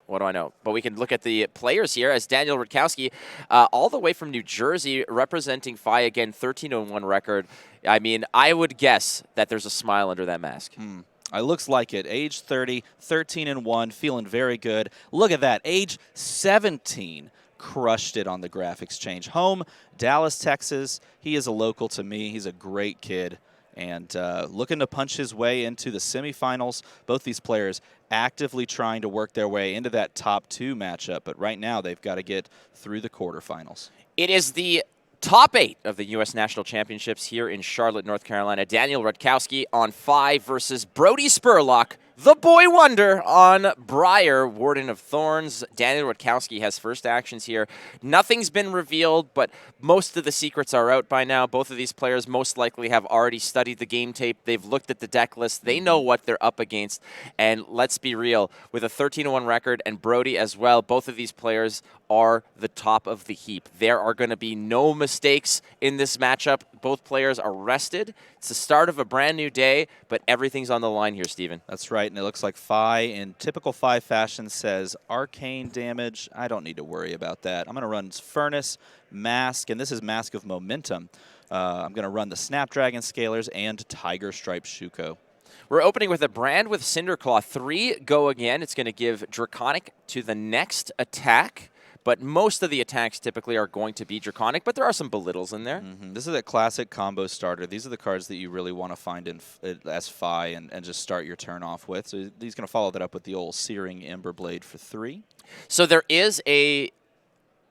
What do I know? But we can look at the players here as Daniel Rutkowski, all the way from New Jersey, representing FAB again, 13-1 record. I mean, I would guess that there's a smile under that mask. It looks like it. Age 30, 13-1, feeling very good. Look at that. Age 17, crushed it on the graphics change. Home, Dallas, Texas. He is a local to me. He's a great kid. And looking to punch his way into the semifinals. Both these players actively trying to work their way into that top 2 matchup. But right now, they've got to get through the quarterfinals. It is the top 8 of the U.S. National Championships here in Charlotte, North Carolina. Daniel Rutkowski on FAB versus Brodie Spurlock, the boy wonder, on Briar, Warden of Thorns. Daniel Rutkowski has first actions here. Nothing's been revealed, but most of the secrets are out by now. Both of these players most likely have already studied the game tape. They've looked at the deck list. They know what they're up against. And let's be real, with a 13-1 record and Brodie as well, both of these players are the top of the heap. There are going to be no mistakes in this matchup. Both players are rested. It's the start of a brand new day, but everything's on the line here, Steven. That's right, and it looks like FAB, in typical FAB fashion, says arcane damage. I don't need to worry about that. I'm going to run Furnace, Mask, and this is Mask of Momentum. I'm going to run the Snapdragon Scalers and Tiger Stripe Shuko. We're opening with a brand with Cinderclaw. 3 go again. It's going to give Draconic to the next attack. But most of the attacks typically are going to be Draconic, but there are some belittles in there. This is a classic combo starter. These are the cards that you really want to find in as FAB and just start your turn off with. So he's going to follow that up with the old Searing Emberblade for 3. So there is a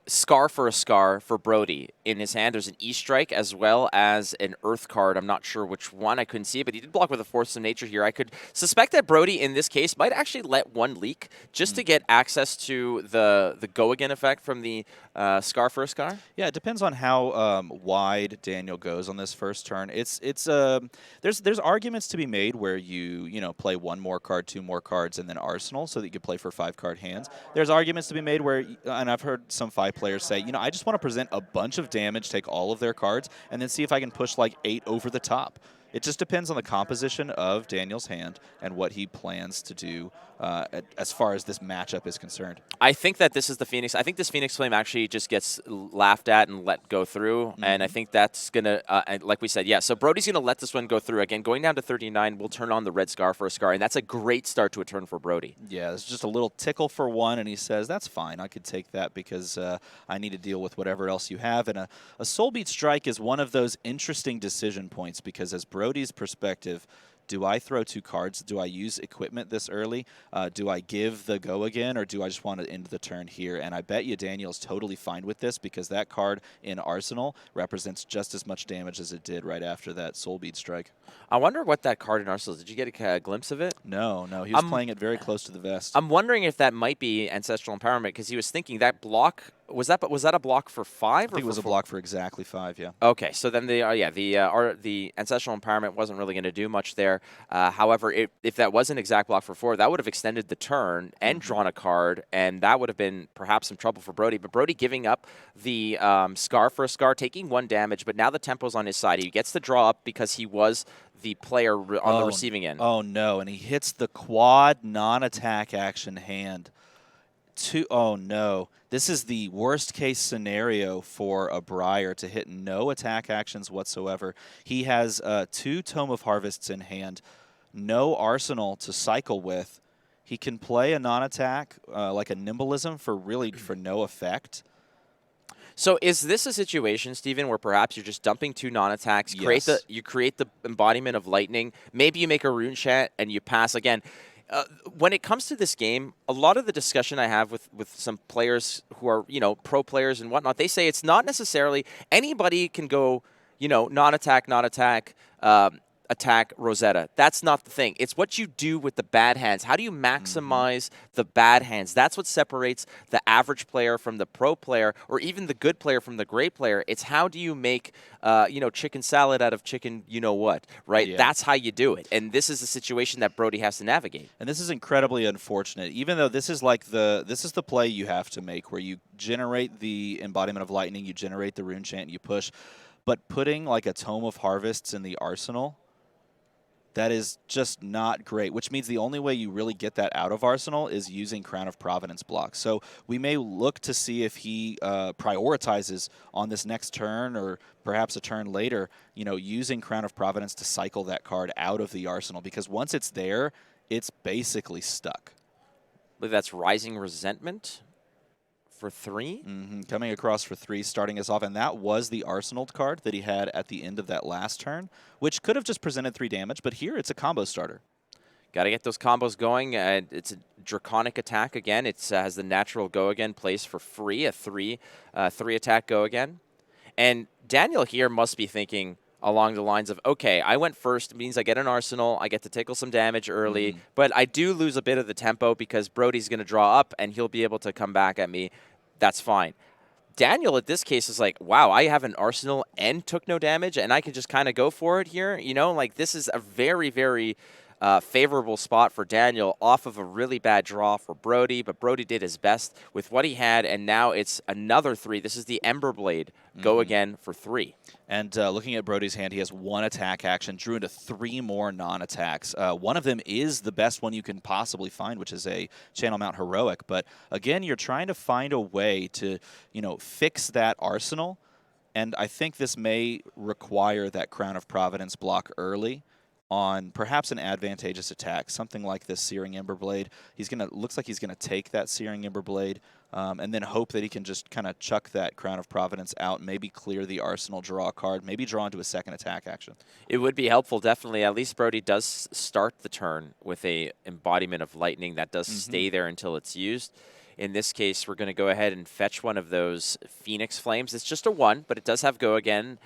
Scar for a Scar for Brodie in his hand. There's an E-Strike as well as an Earth card. I'm not sure which one. I couldn't see it, but he did block with a Force of Nature here. I could suspect that Brodie, in this case, might actually let one leak just to get access to the go-again effect from the Scar for a Scar. Yeah, it depends on how wide Daniel goes on this first turn. There's arguments to be made where you play 1 more card, 2 more cards, and then Arsenal so that you can play for 5-card hands. There's arguments to be made where, and I've heard some 5 players say, I just want to present a bunch of damage, take all of their cards, and then see if I can push like 8 over the top. It just depends on the composition of Daniel's hand and what he plans to do as far as this matchup is concerned. I think that this is the Phoenix. I think this Phoenix Flame actually just gets laughed at and let go through, and I think that's going to, like we said, yeah, so Brodie's going to let this one go through. Again, going down to 39, we'll turn on the red Scar for a Scar, and that's a great start to a turn for Brodie. Yeah, it's just a little tickle for 1, and he says, that's fine, I could take that because I need to deal with whatever else you have. And a Soulbeat Strike is one of those interesting decision points because as Brodie's perspective, do I throw 2 cards? Do I use equipment this early? Do I give the go again, or do I just want to end the turn here? And I bet you Daniel's totally fine with this because that card in Arsenal represents just as much damage as it did right after that Soulbeat Strike. I wonder what that card in Arsenal is. Did you get a glimpse of it? No. He was playing it very close to the vest. I'm wondering if that might be Ancestral Empowerment because he was thinking that block. Was that a block for 5? I think it was a block for exactly 5, yeah. Okay, so then the Ancestral Empowerment wasn't really going to do much there. However, if that was an exact block for 4, that would have extended the turn and drawn a card, and that would have been perhaps some trouble for Brodie. But Brodie giving up the Scar for a Scar, taking 1 damage, but now the tempo's on his side. He gets the draw up because he was the player on the receiving end. Oh, no, and he hits the quad non-attack action hand. Oh, no. This is the worst-case scenario for a Briar to hit no attack actions whatsoever. He has 2 Tome of Harvests in hand, no Arsenal to cycle with. He can play a non-attack, like a Nimblism, for no effect. So is this a situation, Steven, where perhaps you're just dumping 2 non-attacks, Yes. you create the embodiment of lightning, maybe you make a rune chant and you pass again? When it comes to this game, a lot of the discussion I have with some players who are, pro players and whatnot, they say it's not necessarily anybody can go, non-attack, attack Rosetta. That's not the thing. It's what you do with the bad hands. How do you maximize the bad hands? That's what separates the average player from the pro player, or even the good player from the great player. It's how do you make, chicken salad out of chicken, what, right? Yeah. That's how you do it. And this is a situation that Brodie has to navigate. And this is incredibly unfortunate, even though this is the play you have to make, where you generate the embodiment of lightning, you generate the rune chant, and you push. But putting like a Tome of Harvests in the arsenal, That is just not great, which means the only way you really get that out of Arsenal is using Crown of Providence blocks. So we may look to see if he prioritizes on this next turn or perhaps a turn later, using Crown of Providence to cycle that card out of the Arsenal, because once it's there, it's basically stuck. I believe that's Rising Resentment for 3. Coming across for 3, starting us off. And that was the Arsenal card that he had at the end of that last turn, which could have just presented 3 damage, but here it's a combo starter. Got to get those combos going. It's a Draconic attack again. It has the natural go again place for free, a 3 attack go again. And Daniel here must be thinking along the lines of, okay, I went first, it means I get an Arsenal, I get to tickle some damage early, but I do lose a bit of the tempo because Brodie's going to draw up and he'll be able to come back at me. That's fine. Daniel, at this case, is like, wow, I have an Arsenal and took no damage, and I can just kind of go for it here. Like this is a very, very favorable spot for Daniel off of a really bad draw for Brodie, but Brodie did his best with what he had, and now it's another 3. This is the Ember Blade. Go again for 3. And looking at Brodie's hand, he has 1 attack action, drew into 3 more non-attacks. One of them is the best one you can possibly find, which is a Channel Mount Heroic. But again, you're trying to find a way to, fix that Arsenal. And I think this may require that Crown of Providence block early on perhaps an advantageous attack, something like this Searing Ember Blade. Looks like he's gonna take that Searing Ember Blade, and then hope that he can just kind of chuck that Crown of Providence out, maybe clear the Arsenal, draw a card, maybe draw into a second attack action. It would be helpful, definitely. At least Brodie does start the turn with a embodiment of lightning that does stay there until it's used. In this case, we're going to go ahead and fetch one of those Phoenix Flames. It's just a 1, but it does have go again.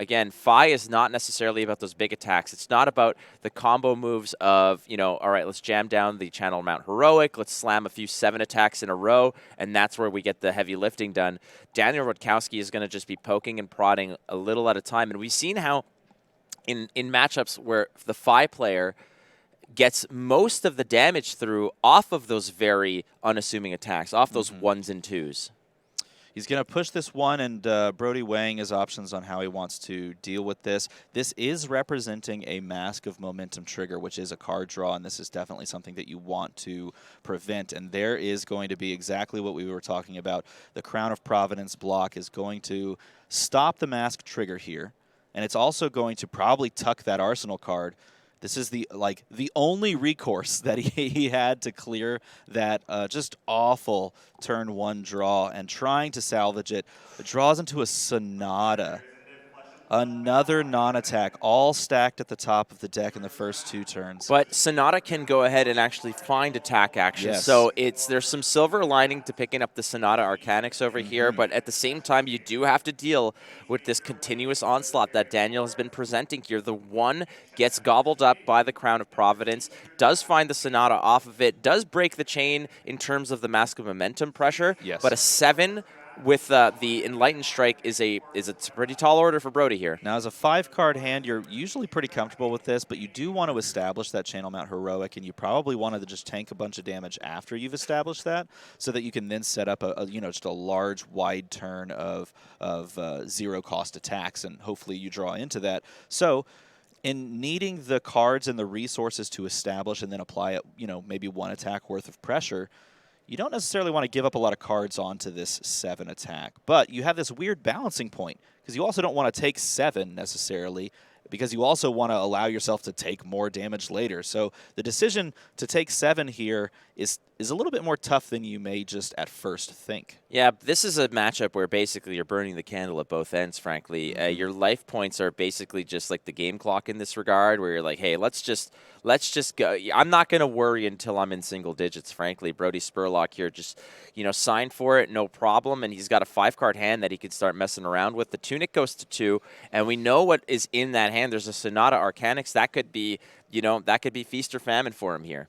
Again, Phi is not necessarily about those big attacks. It's not about the combo moves of, all right, let's jam down the Channel Mount Heroic, let's slam a few 7 attacks in a row, and that's where we get the heavy lifting done. Daniel Rutkowski is going to just be poking and prodding a little at a time, and we've seen how in matchups where the Phi player gets most of the damage through off of those very unassuming attacks, off those 1s and 2s. He's going to push this 1, and Brodie weighing his options on how he wants to deal with this. This is representing a Mask of Momentum trigger, which is a card draw, and this is definitely something that you want to prevent. And there is going to be exactly what we were talking about. The Crown of Providence block is going to stop the Mask trigger here, and it's also going to probably tuck that Arsenal card. This is the only recourse that he had to clear that just awful turn 1 draw, and trying to salvage it. It draws into a Sonata. Another non-attack, all stacked at the top of the deck in the first 2 turns. But Sonata can go ahead and actually find attack action. Yes. So there's some silver lining to picking up the Sonata Arcanics over here, but at the same time, you do have to deal with this continuous onslaught that Daniel has been presenting here. The 1 gets gobbled up by the Crown of Providence, does find the Sonata off of it, does break the chain in terms of the Mask of Momentum pressure, but a 7 with the Enlightened Strike is a pretty tall order for Brodie here. Now, as a 5-card hand, you're usually pretty comfortable with this, but you do want to establish that Channel Mount Heroic, and you probably wanted to just tank a bunch of damage after you've established that, so that you can then set up just a large, wide turn of 0-cost attacks, and hopefully you draw into that. So, in needing the cards and the resources to establish and then apply it, maybe 1 attack worth of pressure, you don't necessarily want to give up a lot of cards onto this 7 attack. But you have this weird balancing point, because you also don't want to take 7 necessarily, because you also want to allow yourself to take more damage later. So the decision to take 7 here is a little bit more tough than you may just at first think. Yeah, this is a matchup where basically you're burning the candle at both ends, frankly. Your life points are basically just like the game clock in this regard, where you're like, hey, let's just go. I'm not going to worry until I'm in single digits, frankly. Brodie Spurlock here just, sign for it, no problem, and he's got a 5-card hand that he could start messing around with. The Tunic goes to 2, and we know what is in that hand. There's a Sonata Arcanics. That could be, feast or famine for him here.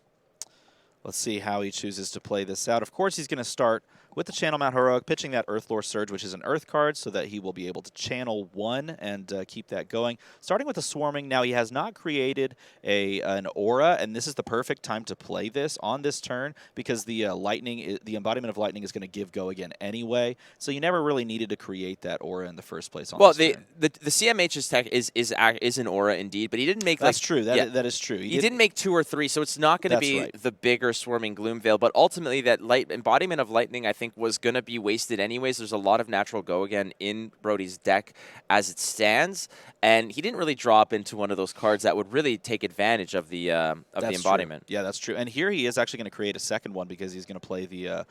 Let's see how he chooses to play this out. Of course, he's going to start with the Channel Mount Heroic, pitching that Earthlore Surge, which is an Earth card, so that he will be able to channel 1 and keep that going. Starting with the Swarming, now he has not created an aura, and this is the perfect time to play this on this turn because the lightning, the embodiment of lightning is going to give go again anyway, so you never really needed to create that aura in the first place on this turn. The CMH's tech is an aura indeed, but he didn't make That's true. That is true. He didn't make 2 or 3, so it's not going to be the bigger Swarming Gloomveil, but ultimately that embodiment of lightning, I think, was going to be wasted anyways. There's a lot of natural go again in Brodie's deck as it stands, and he didn't really drop into one of those cards that would really take advantage of the embodiment. True. Yeah, that's true. And here he is actually going to create a second one because he's going to play the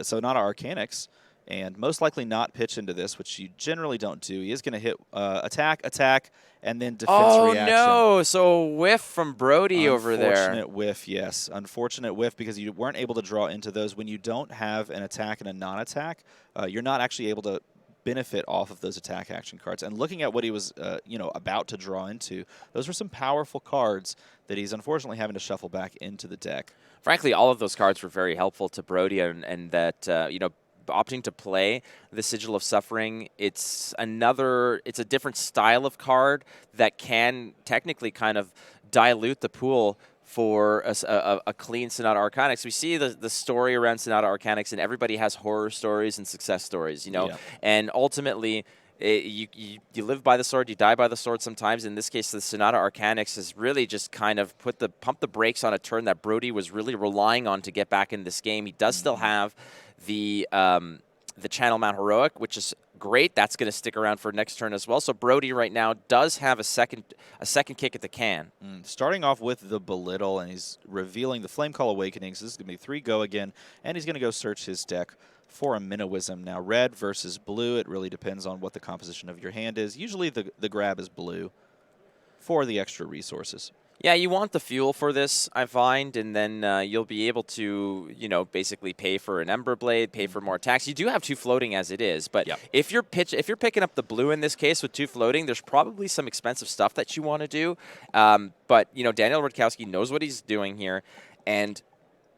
Sonata Arcanix, and most likely not pitch into this, which you generally don't do. He is going to hit attack, and then defense reaction. Oh, no. So whiff from Brodie over there. Unfortunate whiff, yes. Unfortunate whiff because you weren't able to draw into those. When you don't have an attack and a non-attack, you're not actually able to benefit off of those attack action cards. And looking at what he was about to draw into, those were some powerful cards that he's unfortunately having to shuffle back into the deck. Frankly, all of those cards were very helpful to Brodie, and that, opting to play the Sigil of Suffering, it's a different style of card that can technically kind of dilute the pool for a clean Sonata Arcanix. We see the story around Sonata Arcanix, and everybody has horror stories and success stories, and ultimately you live by the sword, you die by the sword sometimes. In this case, the Sonata Arcanix has really just kind of pumped the brakes on a turn that Brodie was really relying on to get back in this game. He does still have the Channel Mount Heroic, which is great. That's going to stick around for next turn as well. So Brodie right now does have a second kick at the can. Starting off with the Belittle, and he's revealing the Flame Call Awakening. So this is going to be 3 go again, and he's going to go search his deck for a Minnowism. Now, red versus blue, it really depends on what the composition of your hand is. Usually the grab is blue for the extra resources. Yeah, you want the fuel for this, I find, and then you'll be able to, basically pay for an Ember Blade, pay for more attacks. You do have 2 floating as it is, but if you're picking up the blue in this case with 2 floating, there's probably some expensive stuff that you want to do. But Daniel Rutkowski knows what he's doing here, and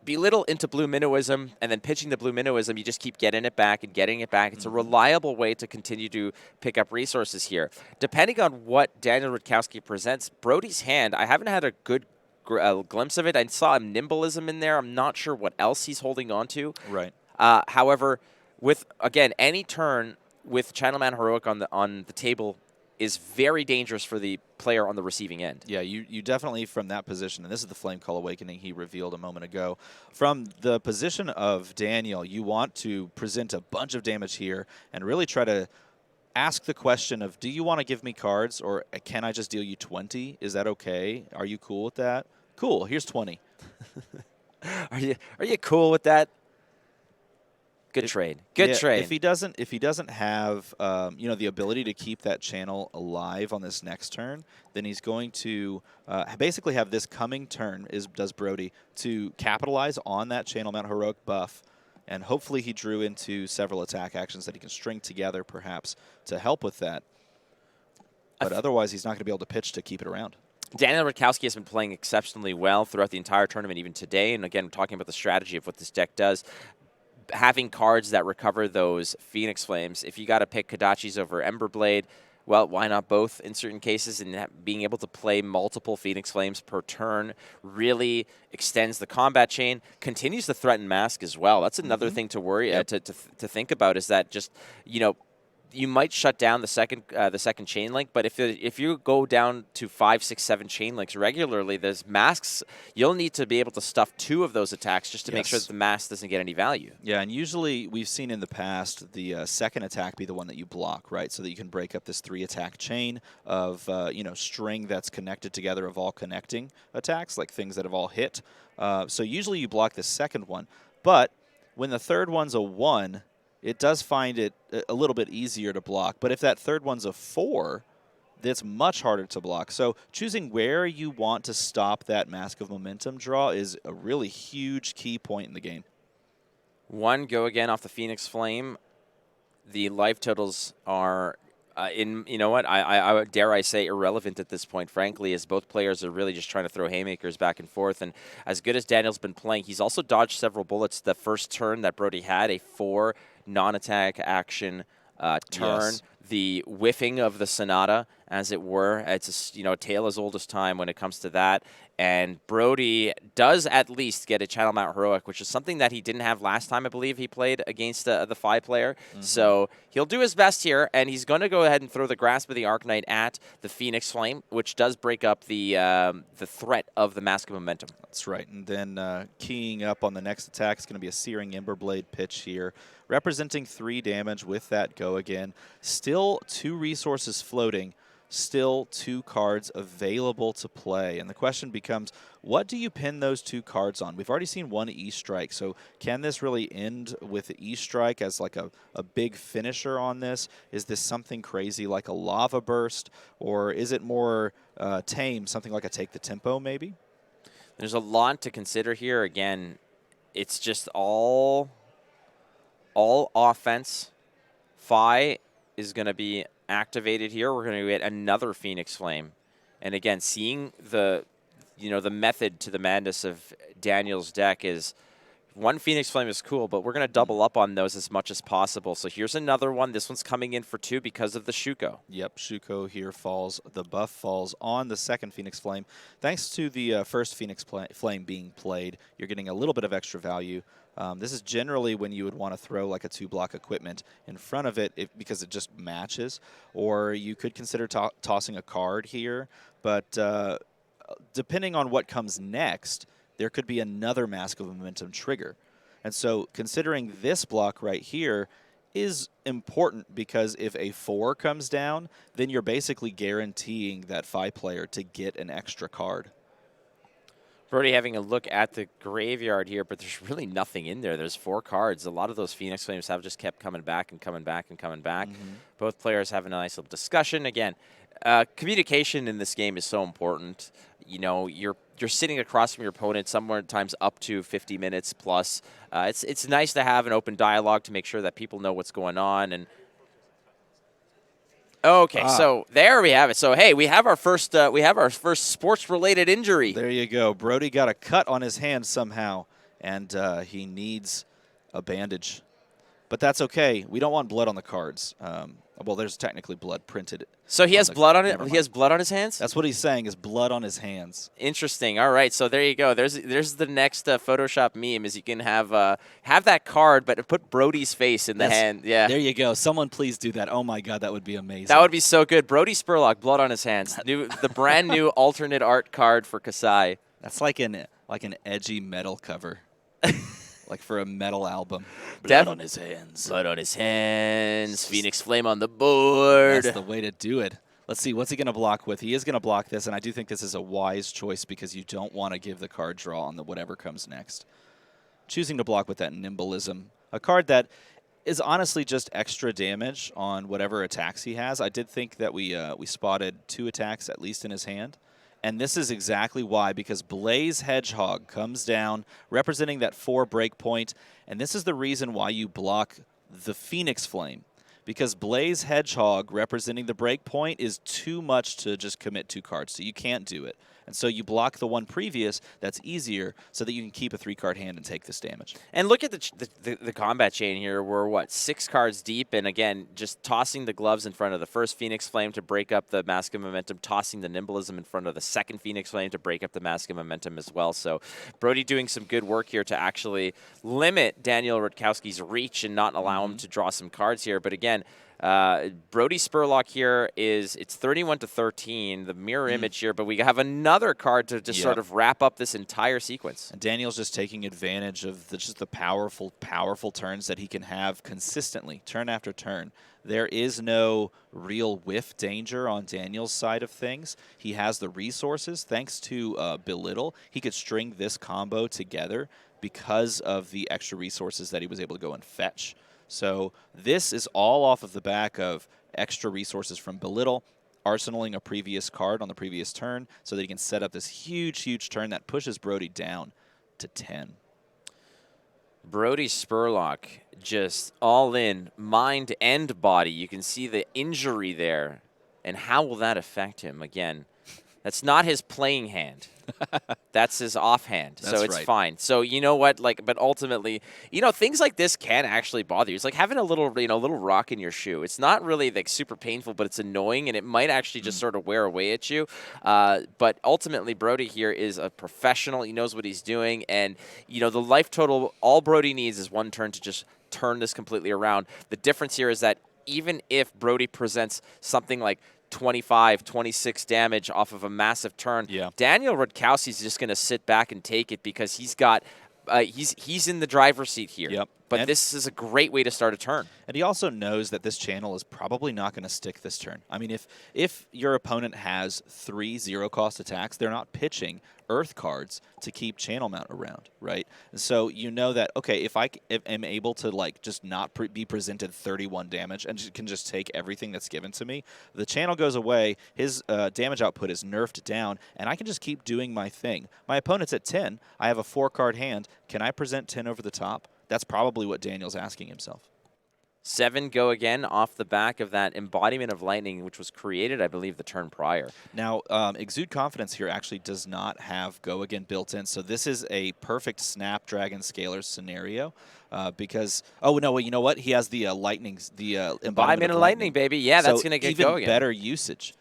Belittle into blue Minnowism, and then pitching the blue Minnowism, you just keep getting it back and getting it back. It's a reliable way to continue to pick up resources here. Depending on what Daniel Rutkowski presents, Brodie's hand, I haven't had a good glimpse of it. I saw a Nimbalism in there. I'm not sure what else he's holding on to. Right. However, with, again, any turn with Channel Man Heroic on the table is very dangerous for the player on the receiving end. Yeah, you definitely, from that position, and this is the Flame Call Awakening he revealed a moment ago, from the position of Daniel, you want to present a bunch of damage here and really try to ask the question of, do you want to give me cards, or can I just deal you 20? Is that okay? Are you cool with that? Cool, here's 20. Are you cool with that? Good trade. Good trade. If he doesn't have the ability to keep that channel alive on this next turn, then he's going to basically have this coming turn does Brodie to capitalize on that Channel Mount Heroic buff, and hopefully he drew into several attack actions that he can string together perhaps to help with that. But otherwise, he's not going to be able to pitch to keep it around. Daniel Rutkowski has been playing exceptionally well throughout the entire tournament, even today. And again, talking about the strategy of what this deck does. Having cards that recover those Phoenix Flames, if you got to pick Kodachis over Ember Blade, well, why not both in certain cases? And being able to play multiple Phoenix Flames per turn really extends the combat chain, continues to threaten Mask as well. That's another thing to worry to think about, is that just, you might shut down the second chain link, but if you go down to 5, 6, 7 chain links regularly, there's masks. You'll need to be able to stuff 2 of those attacks just to make sure that the mask doesn't get any value. Yeah, and usually we've seen in the past the second attack be the one that you block, right? So that you can break up this 3 attack chain of string that's connected together of all connecting attacks, like things that have all hit. So usually you block the second one, but when the third one's a 1. It does find it a little bit easier to block. But if that third one's a 4, that's much harder to block. So choosing where you want to stop that Mask of Momentum draw is a really huge key point in the game. 1 go again off the Phoenix Flame. The life totals are You know what, I dare I say irrelevant at this point, frankly, as both players are really just trying to throw haymakers back and forth. And as good as Daniel's been playing, he's also dodged several bullets. The first turn that Brodie had, a 4 non-attack action turn. Yes. The whiffing of the Sonata, as it were. It's a tale as old as time when it comes to that. And Brodie does at least get a Channel Mount Heroic, which is something that he didn't have last time, I believe, he played against the FAB player. So he'll do his best here, and he's going to go ahead and throw the Grasp of the Arknight at the Phoenix Flame, which does break up the threat of the Mask of Momentum. That's right. And then keying up on the next attack is going to be a Searing Emberblade pitch here, representing 3 damage with that go again. Still 2 resources floating, still 2 cards available to play. And the question becomes, what do you pin those 2 cards on? We've already seen 1 E-Strike, so can this really end with the E-Strike as like a big finisher on this? Is this something crazy like a Lava Burst, or is it more tame, something like a Take the Tempo maybe? There's a lot to consider here. Again, it's just all offense. Phi is going to be activated here. We're going to get another Phoenix Flame. And again, seeing the method to the madness of Daniel's deck is 1 Phoenix Flame is cool, but we're going to double up on those as much as possible. So here's another one. This one's coming in for 2 because of the Shuko. Yep, Shuko here falls. The buff falls on the second Phoenix Flame. Thanks to the first Phoenix Flame being played, you're getting a little bit of extra value. This is generally when you would want to throw like a 2-block equipment in front of it because it just matches. Or you could consider tossing a card here. But depending on what comes next, there could be another Mask of Momentum trigger. And so considering this block right here is important because if a 4 comes down, then you're basically guaranteeing that Phi player to get an extra card. Brodie having a look at the graveyard here, but there's really nothing in there. There's 4 cards. A lot of those Phoenix Flames have just kept coming back and coming back and coming back. Both players have a nice little discussion. Again, communication in this game is so important. You're sitting across from your opponent sometimes up to 50 minutes plus. It's nice to have an open dialogue to make sure that people know what's going on. And okay, so there we have it. So hey, we have our first sports-related injury. There you go. Brodie got a cut on his hand somehow, and he needs a bandage. But that's okay. We don't want blood on the cards. Well, there's technically blood printed. So he has blood on it. He has blood on his hands. That's what he's saying is blood on his hands. Interesting. All right. So there you go. There's the next Photoshop meme. Is you can have that card, but put Brodie's face in the hand. Yeah. There you go. Someone please do that. Oh my God, that would be amazing. That would be so good. Brodie Spurlock, blood on his hands. The brand new alternate art card for Kasai. That's like an edgy metal cover. Like for a metal album. Blood on his hands. Blood on his hands. Phoenix Flame on the board. That's the way to do it. Let's see, what's he going to block with? He is going to block this, and I do think this is a wise choice because you don't want to give the card draw on the whatever comes next. Choosing to block with that Nimblism, a card that is honestly just extra damage on whatever attacks he has. I did think that we spotted 2 attacks at least in his hand. And this is exactly why, because Blaze Hedgehog comes down, representing that 4 breakpoint, and this is the reason why you block the Phoenix Flame. Because Blaze Hedgehog, representing the breakpoint, is too much to just commit 2 cards, so you can't do it. And so you block the one previous that's easier so that you can keep a 3-card hand and take this damage. And look at the combat chain here. We're, what, 6 cards deep? And again, just tossing the gloves in front of the first Phoenix Flame to break up the Mask of Momentum, tossing the Nimblism in front of the second Phoenix Flame to break up the Mask of Momentum as well. So Brodie doing some good work here to actually limit Daniel Rutkowski's reach and not allow him to draw some cards here. But again, Brodie Spurlock here it's 31-13, the mirror image here, but we have another card to just sort of wrap up this entire sequence. And Daniel's just taking advantage of just the powerful turns that he can have consistently, turn after turn. There is no real whiff danger on Daniel's side of things. He has the resources. Thanks to Belittle, he could string this combo together because of the extra resources that he was able to go and fetch. So this is all off of the back of extra resources from Belittle, arsenaling a previous card on the previous turn so that he can set up this huge, huge turn that pushes Brodie down to 10. Brodie Spurlock just all in, mind and body. You can see the injury there. And how will that affect him? Again, that's not his playing hand. That's his offhand. That's so it's right. fine. So you know what? Like, but ultimately, things like this can actually bother you. It's like having a little, little rock in your shoe. It's not really like super painful, but it's annoying, and it might actually just sort of wear away at you. But ultimately, Brodie here is a professional. He knows what he's doing, and the life total. All Brodie needs is one turn to just turn this completely around. The difference here is that even if Brodie presents something like 25, 26 damage off of a massive turn, Daniel Rutkowski is just going to sit back and take it because he's got he's in the driver's seat here. Yep. But And this is a great way to start a turn. And he also knows that this channel is probably not going to stick this turn. I mean, if your opponent has 3 zero-cost attacks, they're not pitching Earth cards to keep Channel Mount around, right? And so you know that, okay, if I am able to, like, just not be presented 31 damage and can just take everything that's given to me, the channel goes away, his damage output is nerfed down, and I can just keep doing my thing. My opponent's at 10. I have a 4-card hand. Can I present 10 over the top? That's probably what Daniel's asking himself. 7 go again off the back of that embodiment of lightning, which was created, I believe, the turn prior. Now, Exude Confidence here actually does not have go again built in, so this is a perfect Snapdragon Scalar scenario because, oh, no, well, you know what? He has the embodiment of lightning, baby. Yeah, so that's going to get go again. even better usage.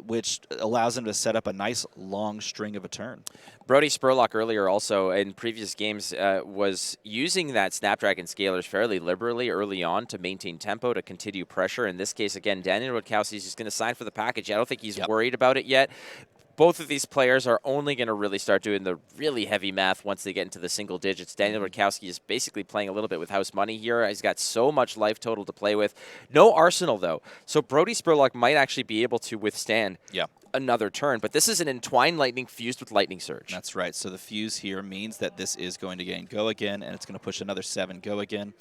Which allows him to set up a nice long string of a turn. Brodie Spurlock earlier also in previous games was using that Snapdragon Scalars fairly liberally early on to maintain tempo, to continue pressure. In this case, again, Daniel Rutkowski is just going to sign for the package. I don't think he's worried about it yet. Both of these players are only going to really start doing the really heavy math once they get into the single digits. Daniel Rutkowski is basically playing a little bit with house money here. He's got so much life total to play with. No arsenal, though. So Brodie Spurlock might actually be able to withstand another turn. But this is an Entwined Lightning fused with Lightning Surge. That's right. So the fuse here means that this is going to gain go again, and it's going to push another 7 go again.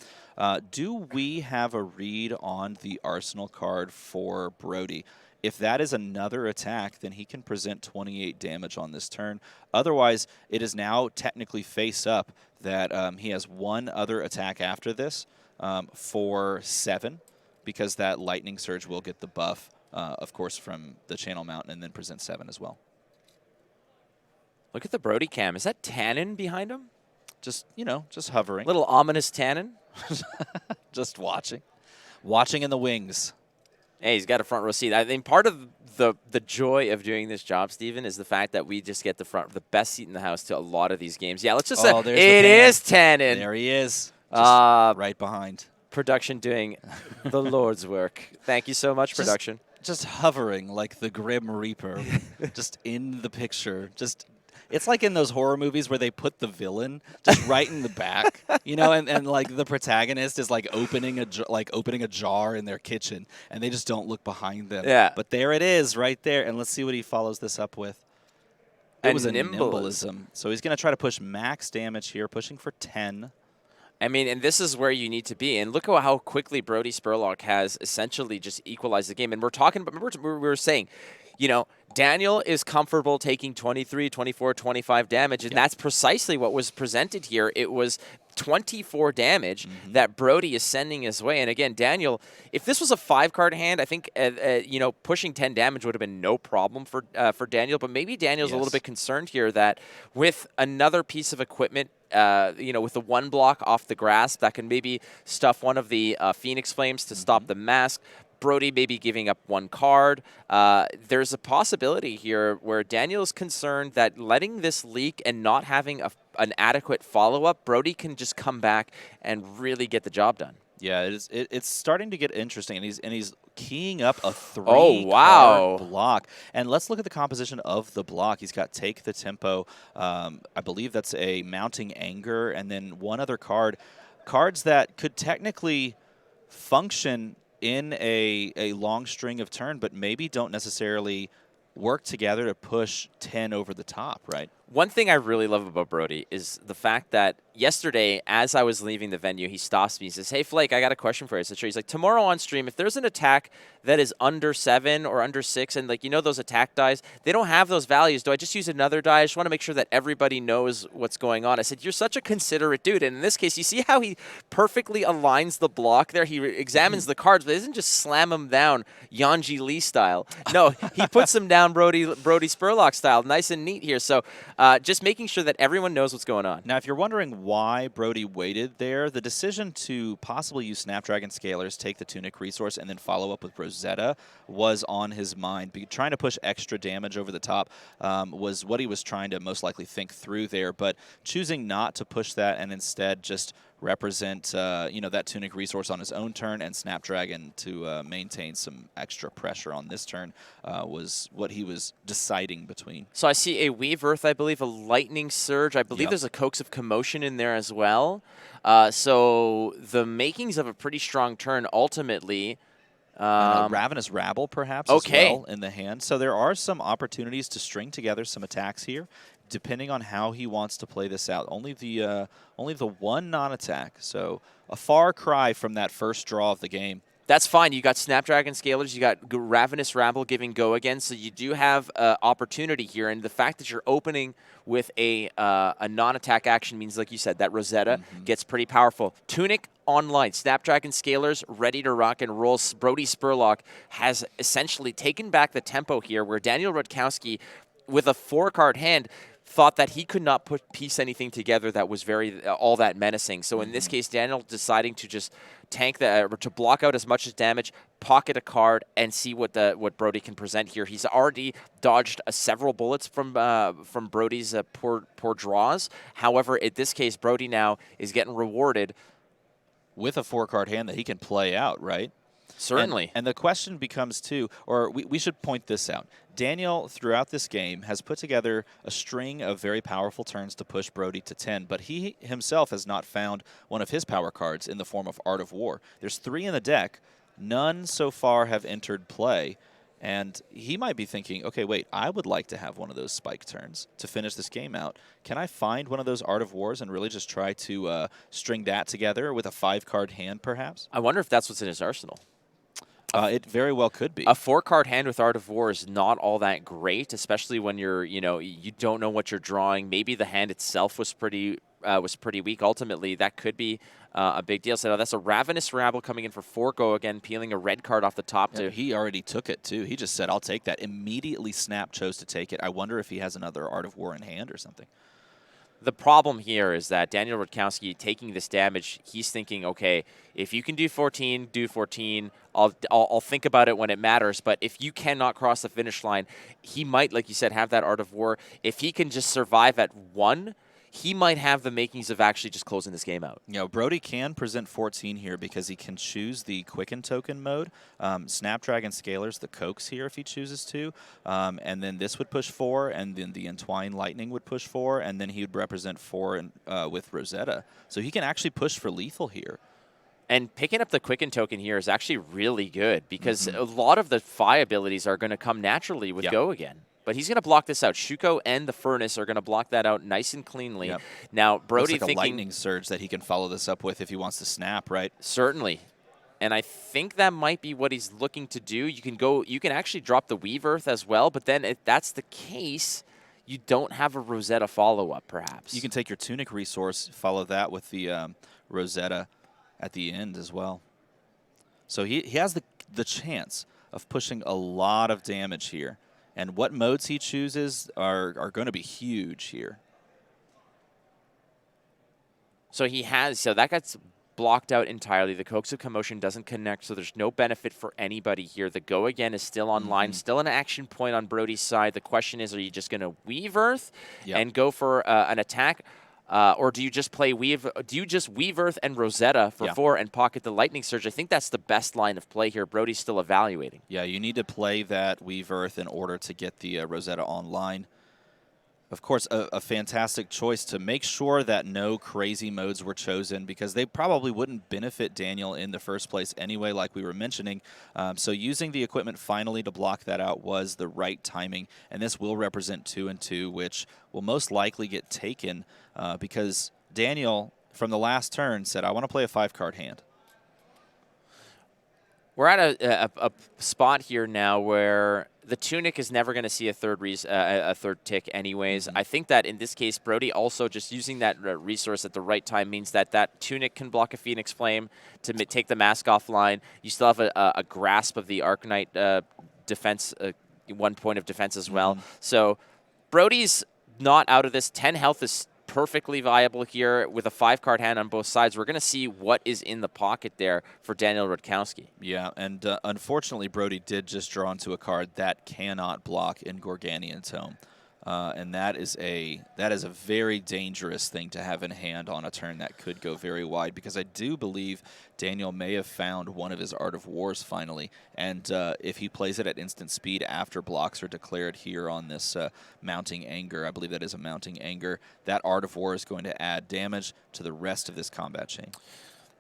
Do we have a read on the arsenal card for Brodie? If that is another attack, then he can present 28 damage on this turn. Otherwise, it is now technically face up that he has one other attack after this for 7, because that Lightning Surge will get the buff, of course, from the Channel Mount, and then present 7 as well. Look at the Brodie cam. Is that Tannin behind him? Just, just hovering. Little ominous Tannin. Just watching. Watching in the wings. Hey, he's got a front row seat. I think part of the joy of doing this job, Steven, is the fact that we just get the best seat in the house to a lot of these games. Yeah, let's just say it is Tannin. There he is. Right behind. Production doing the Lord's work. Thank you so much, production. Just hovering like the Grim Reaper, just in the picture. It's like in those horror movies where they put the villain just right in the back, and like the protagonist is like opening a jar in their kitchen, and they just don't look behind them. Yeah. But there it is, right there, and let's see what he follows this up with. It was a Nimbleism. So he's going to try to push max damage here, pushing for 10. I mean, and this is where you need to be. And look at how quickly Brodie Spurlock has essentially just equalized the game. And we're talking about, remember we were saying, Daniel is comfortable taking 23, 24, 25 damage, and that's precisely what was presented here. It was 24 damage that Brodie is sending his way. And again, Daniel, if this was a 5-card hand, I think pushing 10 damage would have been no problem for Daniel. But maybe Daniel's a little bit concerned here that with another piece of equipment, with the 1 block off the grasp, that can maybe stuff one of the Phoenix Flames to stop the mask. Brodie maybe giving up 1 card. There's a possibility here where Daniel's concerned that letting this leak and not having an adequate follow-up, Brodie can just come back and really get the job done. Yeah, it's starting to get interesting, and he's keying up a 3-card block. And let's look at the composition of the block. He's got Take the Tempo. I believe that's a Mounting Anger, and then 1 other card. Cards that could technically function in a long string of turn, but maybe don't necessarily work together to push 10 over the top, right? One thing I really love about Brodie is the fact that yesterday, as I was leaving the venue, he stops me. He says, "Hey, Flake, I got a question for you." I said, "Sure." He's like, "Tomorrow on stream, if there's an attack that is under 7 or under 6, and like those attack dies, they don't have those values. Do I just use another die? I just want to make sure that everybody knows what's going on." I said, "You're such a considerate dude." And in this case, you see how he perfectly aligns the block there. He examines the cards, but he doesn't just slam them down Yanji Lee style. No, he puts them down Brodie Spurlock style, nice and neat here. So. Just making sure that everyone knows what's going on. Now, if you're wondering why Brodie waited there, the decision to possibly use Snapdragon Scalers, take the Tunic resource, and then follow up with Rosetta was on his mind. Trying to push extra damage over the top was what he was trying to most likely think through there, but choosing not to push that and instead just represent that Tunic resource on his own turn and Snapdragon to maintain some extra pressure on this turn was what he was deciding between. So I see a Weave Earth, I believe, a Lightning Surge. I believe there's a Coax of Commotion in there as well. So the makings of a pretty strong turn ultimately. And a Ravenous Rabble, perhaps, as well in the hand. So there are some opportunities to string together some attacks here, depending on how he wants to play this out. Only the one non-attack, so a far cry from that first draw of the game. That's fine. You got Snapdragon Scalers, you got Ravenous Rabble giving go again, so you do have opportunity here. And the fact that you're opening with a non-attack action means, like you said, that Rosetta gets pretty powerful. Tunic online, Snapdragon Scalers ready to rock and roll. Brodie Spurlock has essentially taken back the tempo here, where Daniel Rutkowski, with a 4-card hand, thought that he could not piece anything together that was all that menacing. So in this case, Daniel deciding to just tank or to block out as much as damage, pocket a card, and see what Brodie can present here. He's already dodged several bullets from Brodie's poor draws. However, in this case, Brodie now is getting rewarded with a 4-card hand that he can play out, right? Certainly. And the question becomes, too, or we should point this out. Daniel, throughout this game, has put together a string of very powerful turns to push Brodie to 10, but he himself has not found one of his power cards in the form of Art of War. There's 3 in the deck. None so far have entered play. And he might be thinking, okay, wait, I would like to have one of those spike turns to finish this game out. Can I find one of those Art of Wars and really just try to string that together with a 5-card hand, perhaps? I wonder if that's what's in his arsenal. It very well could be. A 4-card hand with Art of War is not all that great, especially when you don't know what you're drawing. Maybe the hand itself was pretty weak. Ultimately, that could be a big deal. So that's a Ravenous Rabble coming in for 4 go again, peeling a red card off the top. Yeah, he already took it, too. He just said, I'll take that. Immediately Snap chose to take it. I wonder if he has another Art of War in hand or something. The problem here is that Daniel Rutkowski taking this damage, he's thinking, okay, if you can do 14, do 14. I'll think about it when it matters. But if you cannot cross the finish line, he might, like you said, have that Art of War. If he can just survive at 1, he might have the makings of actually just closing this game out. Brodie can present 14 here because he can choose the Quicken Token mode. Snapdragon Scalers the Coax here if he chooses to. And then this would push 4, and then the Entwine Lightning would push 4, and then he would represent 4 with Rosetta. So he can actually push for lethal here. And picking up the Quicken Token here is actually really good because a lot of the Phi abilities are going to come naturally with Go again. But he's going to block this out. Shuko and the Furnace are going to block that out nice and cleanly. Yep. Now, Brodie looks like thinking a Lightning Surge that he can follow this up with if he wants to snap, right? Certainly. And I think that might be what he's looking to do. You can actually drop the Weave Earth as well, but then if that's the case, you don't have a Rosetta follow-up, perhaps. You can take your Tunic resource, follow that with the Rosetta at the end as well. So he has the chance of pushing a lot of damage here. And what modes he chooses are going to be huge here. So that gets blocked out entirely. The Coax of Commotion doesn't connect, so there's no benefit for anybody here. The Go again is still online, still an action point on Brodie's side. The question is, are you just going to Weave Earth and go for an attack? Or do you just play Weave Earth and Rosetta for 4 and pocket the Lightning Surge? I think that's the best line of play here. Brodie's still evaluating. Yeah, you need to play that Weave Earth in order to get the Rosetta online. Of course, a fantastic choice to make sure that no crazy modes were chosen, because they probably wouldn't benefit Daniel in the first place anyway, like we were mentioning. So using the equipment finally to block that out was the right timing, and this will represent 2 and 2, which will most likely get taken because Daniel, from the last turn, said, I want to play a 5-card hand. We're at a spot here now where the Tunic is never going to see a third tick anyways. I think that in this case, Brodie also just using that resource at the right time means that that Tunic can block a Phoenix Flame to take the mask offline. You still have a grasp of the Arcanite defense, 1 point of defense as well. So Brodie's not out of this. 10 health is perfectly viable here with a 5-card hand on both sides. We're going to see what is in the pocket there for Daniel Rutkowski. Yeah, and unfortunately, Brodie did just draw into a card that cannot block in Gorganian Tome. And that is a very dangerous thing to have in hand on a turn that could go very wide, because I do believe Daniel may have found one of his Art of Wars finally, and if he plays it at instant speed after blocks are declared here on this Mounting Anger, I believe that is a Mounting Anger, that Art of War is going to add damage to the rest of this combat chain.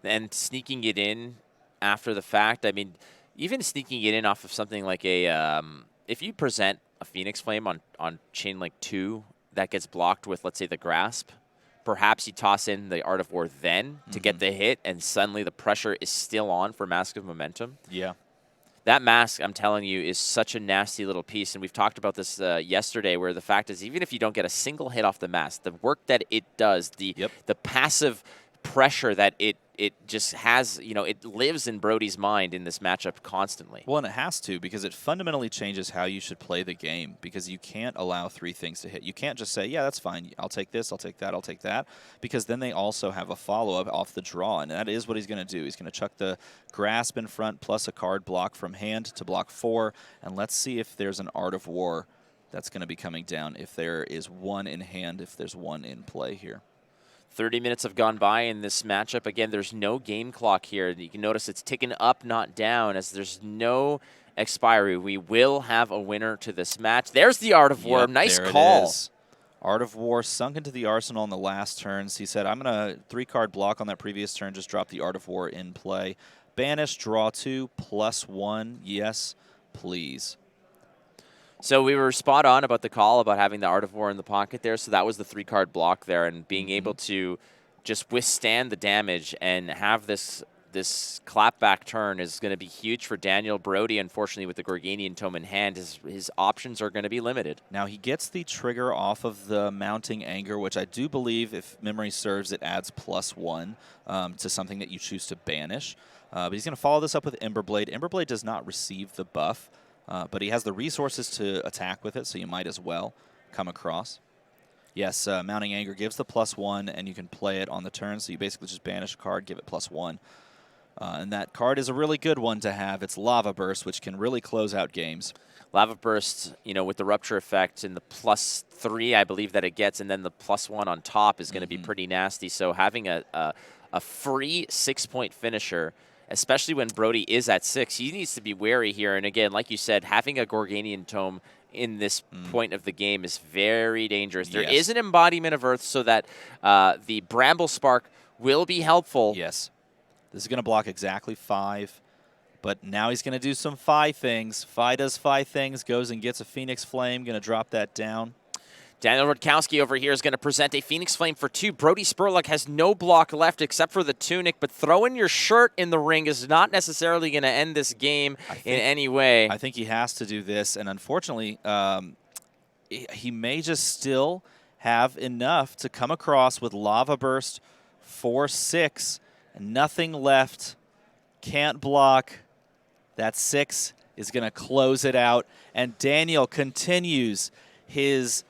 And sneaking it in after the fact, I mean, even sneaking it in off of something like a, if you present a Phoenix Flame on Chain Link 2 that gets blocked with, let's say, the Grasp, perhaps you toss in the Art of War then to get the hit, and suddenly the pressure is still on for Mask of Momentum. Yeah. That mask, I'm telling you, is such a nasty little piece, and we've talked about this yesterday, where the fact is, even if you don't get a single hit off the mask, the work that it does, the passive pressure that it just has, you know, it lives in Brodie's mind in this matchup constantly. Well, and it has to, because it fundamentally changes how you should play the game, because you can't allow 3 things to hit. You can't just say, yeah, that's fine, I'll take this, I'll take that, I'll take that, because then they also have a follow-up off the draw, and that is what he's going to do. He's going to chuck the Grasp in front plus a card block from hand to block 4, and let's see if there's an Art of War that's going to be coming down, if there is one in hand, if there's one in play here. 30 minutes have gone by in this matchup. Again, there's no game clock here. You can notice it's ticking up, not down, as there's no expiry. We will have a winner to this match. There's the Art of War. Nice call. Art of War sunk into the arsenal in the last turns. He said, I'm going to 3-card block on that previous turn, just drop the Art of War in play. Banish, draw 2, +1. Yes, please. So we were spot on about the call about having the Art of War in the pocket there. So that was the 3-card block there, and being able to just withstand the damage and have this clapback turn is going to be huge for Daniel. Brodie, unfortunately, with the Gorganian Tome in hand, his options are going to be limited. Now he gets the trigger off of the Mounting Anger, which I do believe, if memory serves, it adds +1 to something that you choose to banish. But he's going to follow this up with Emberblade. Emberblade does not receive the buff, but he has the resources to attack with it, so you might as well come across. Yes, Mounting Anger gives the +1, and you can play it on the turn, so you basically just banish a card, give it +1. And that card is a really good one to have. It's Lava Burst, which can really close out games. Lava Burst, you know, with the Rupture effect and the +3, I believe that it gets, and then the +1 on top is going to be pretty nasty. So having a free 6-point finisher, especially when Brodie is at 6, he needs to be wary here. And again, like you said, having a Gorganian Tome in this point of the game is very dangerous. There is an embodiment of Earth, so that the Bramble Spark will be helpful. Yes. This is going to block exactly 5, but now he's going to do some Phi things. Phi does Phi things, goes and gets a Phoenix Flame, going to drop that down. Daniel Rutkowski over here is going to present a Phoenix Flame for 2. Brodie Spurlock has no block left except for the Tunic, but throwing your shirt in the ring is not necessarily going to end this game in any way. I think he has to do this, and unfortunately, he may just still have enough to come across with Lava Burst for 6. Nothing left, can't block. That 6 is going to close it out, and Daniel continues his